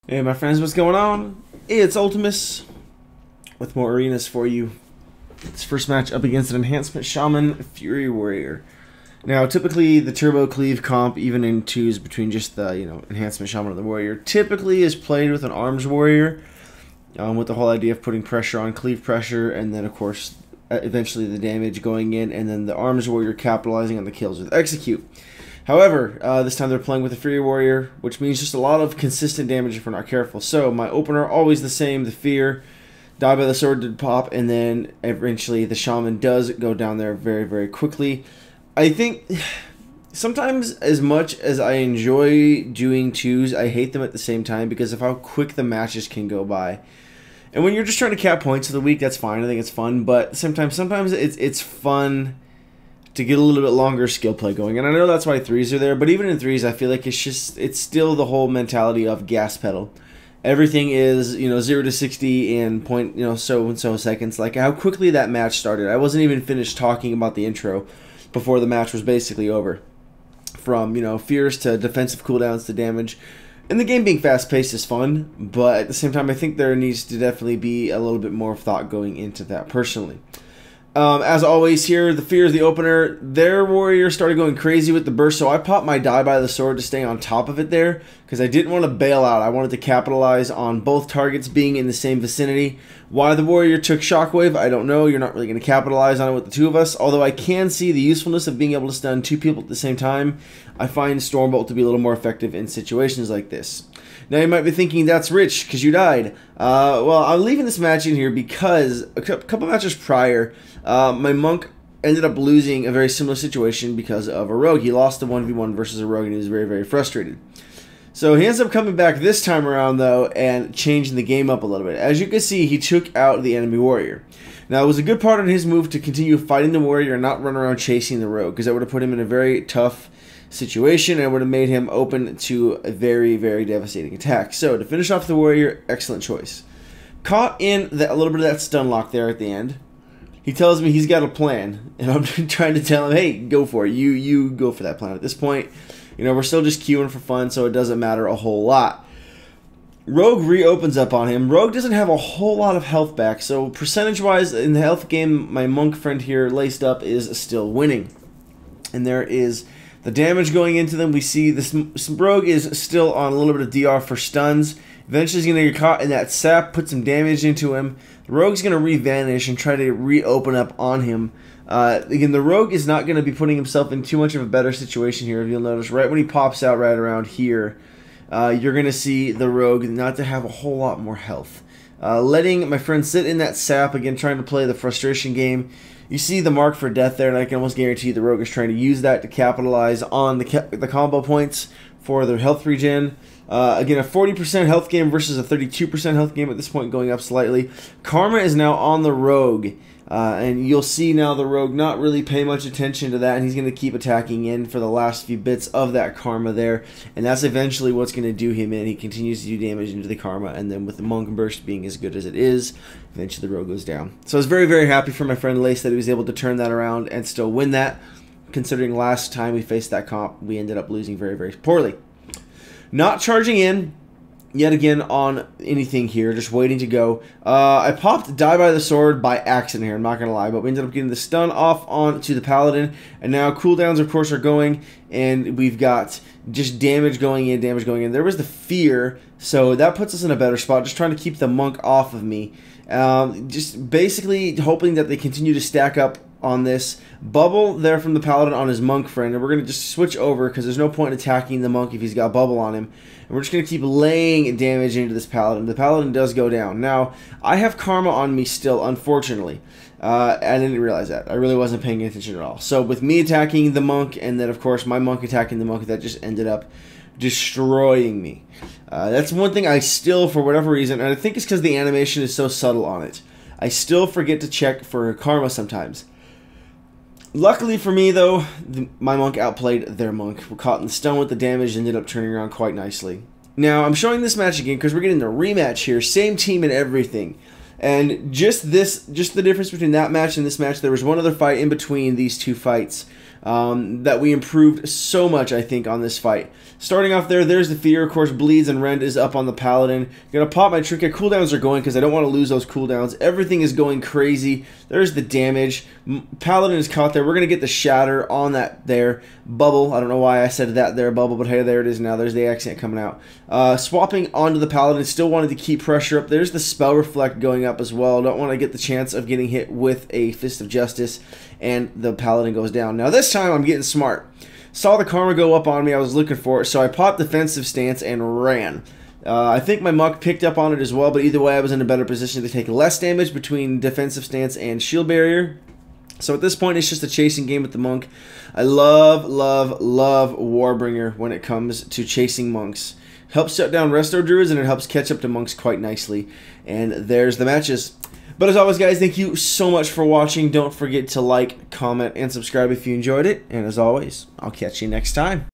Hey my friends, what's going on? It's Ultimus with more arenas for you. This first match up against an Enhancement Shaman Fury Warrior. Now, typically the Turbo Cleave comp, even in 2's between just the Enhancement Shaman and the Warrior, typically is played with an Arms Warrior, with the whole idea of putting pressure on cleave pressure, and then of course eventually the damage going in, and then the Arms Warrior capitalizing on the kills with Execute. However, this time they're playing with a Fury Warrior, which means just a lot of consistent damage if we're not careful. So my opener, always the same, the Fear, die by the sword did pop, and then eventually the Shaman does go down there very, very quickly. I think sometimes as much as I enjoy doing 2's, I hate them at the same time because of how quick the matches can go by. And when you're just trying to cap points of the week, that's fine. I think it's fun, but sometimes it's fun to get a little bit longer skill play going. And I know that's why 3's are there, but even in 3's, I feel like it's still the whole mentality of gas pedal. Everything is, 0 to 60 in point, so and so seconds. Like how quickly that match started. I wasn't even finished talking about the intro before the match was basically over. From, fears to defensive cooldowns to damage. And the game being fast-paced is fun, but at the same time, I think there needs to definitely be a little bit more thought going into that personally. As always here, the Fear is the opener. Their Warrior started going crazy with the burst, so I popped my die by the sword to stay on top of it there because I didn't want to bail out. I wanted to capitalize on both targets being in the same vicinity. Why the Warrior took Shockwave, I don't know. You're not really going to capitalize on it with the two of us, although I can see the usefulness of being able to stun two people at the same time. I find Stormbolt to be a little more effective in situations like this. Now you might be thinking that's rich because you died. Well, I'm leaving this match in here because a couple matches prior, my monk ended up losing a very similar situation because of a rogue. He lost the 1v1 versus a rogue and he was very, very frustrated. So he ends up coming back this time around though and changing the game up a little bit. As you can see, he took out the enemy warrior. Now it was a good part of his move to continue fighting the warrior and not run around chasing the rogue because that would have put him in a very tough situation and would have made him open to a very, very devastating attack. So to finish off the warrior, excellent choice. Caught in a little bit of that stun lock there at the end. He tells me he's got a plan, and I'm trying to tell him, hey, go for it. You go for that plan. At this point, we're still just queuing for fun, so it doesn't matter a whole lot. Rogue reopens up on him. Rogue doesn't have a whole lot of health back, so percentage-wise in the health game, my monk friend here, laced up, is still winning. And there is the damage going into them. We see this rogue is still on a little bit of DR for stuns. Eventually he's going to get caught in that sap, put some damage into him. The rogue's going to re-vanish and try to reopen up on him. Again, the rogue is not going to be putting himself in too much of a better situation here. If you'll notice, right when he pops out right around here, you're going to see the rogue not to have a whole lot more health. Letting my friend sit in that sap, again, trying to play the frustration game. You see the mark for death there, and I can almost guarantee the rogue is trying to use that to capitalize on the combo points for their health regen. Again, a 40% health game versus a 32% health game at this point, going up slightly. Karma is now on the rogue, and you'll see now the rogue not really pay much attention to that, and he's going to keep attacking in for the last few bits of that karma there, and that's eventually what's going to do him in. He continues to do damage into the karma, and then with the monk burst being as good as it is, eventually the rogue goes down. So I was very, very happy for my friend Lace that he was able to turn that around and still win that, considering last time we faced that comp, we ended up losing very, very poorly. Not charging in yet again on anything here, just waiting to go. I popped die by the sword by accident here, I'm not going to lie, but we ended up getting the stun off onto the paladin, and now cooldowns of course are going, and we've got just damage going in, damage going in. There was the fear, so that puts us in a better spot, just trying to keep the monk off of me. Just basically hoping that they continue to stack up on this. Bubble there from the paladin on his monk friend, and we're going to just switch over because there's no point in attacking the monk if he's got bubble on him, and we're just going to keep laying damage into this paladin. The paladin does go down. Now I have karma on me still, unfortunately. I didn't realize that. I really wasn't paying attention at all. So with me attacking the monk, and then of course my monk attacking the monk, that just ended up destroying me. That's one thing I still, for whatever reason, and I think it's because the animation is so subtle on it, I still forget to check for karma sometimes. Luckily for me, though, my monk outplayed their monk. We're caught in the stun with the damage, ended up turning around quite nicely. Now, I'm showing this match again because we're getting the rematch here. Same team and everything. And just the difference between that match and this match, there was one other fight in between these two fights. that we improved so much, I think, on this fight. Starting off there's the Fear, of course, bleeds, and Rend is up on the Paladin. Gonna pop my Trinket. Cooldowns are going because I don't want to lose those cooldowns. Everything is going crazy. There's the damage. Paladin is caught there. We're gonna get the Shatter on that there. Bubble. I don't know why I said that there, Bubble, but hey, there it is now. There's the accent coming out. Swapping onto the Paladin. Still wanted to keep pressure up. There's the Spell Reflect going up as well. Don't want to get the chance of getting hit with a Fist of Justice, and the Paladin goes down. Now this time I'm getting smart. Saw the Karma go up on me. I was looking for it, so I popped Defensive Stance and ran. I think my Monk picked up on it as well, but either way I was in a better position to take less damage between Defensive Stance and Shield Barrier. So at this point, it's just a chasing game with the Monk. I love, love, love Warbringer when it comes to chasing monks. Helps shut down Resto Druids, and it helps catch up to monks quite nicely. And there's the matches. But as always, guys, thank you so much for watching. Don't forget to like, comment, and subscribe if you enjoyed it. And as always, I'll catch you next time.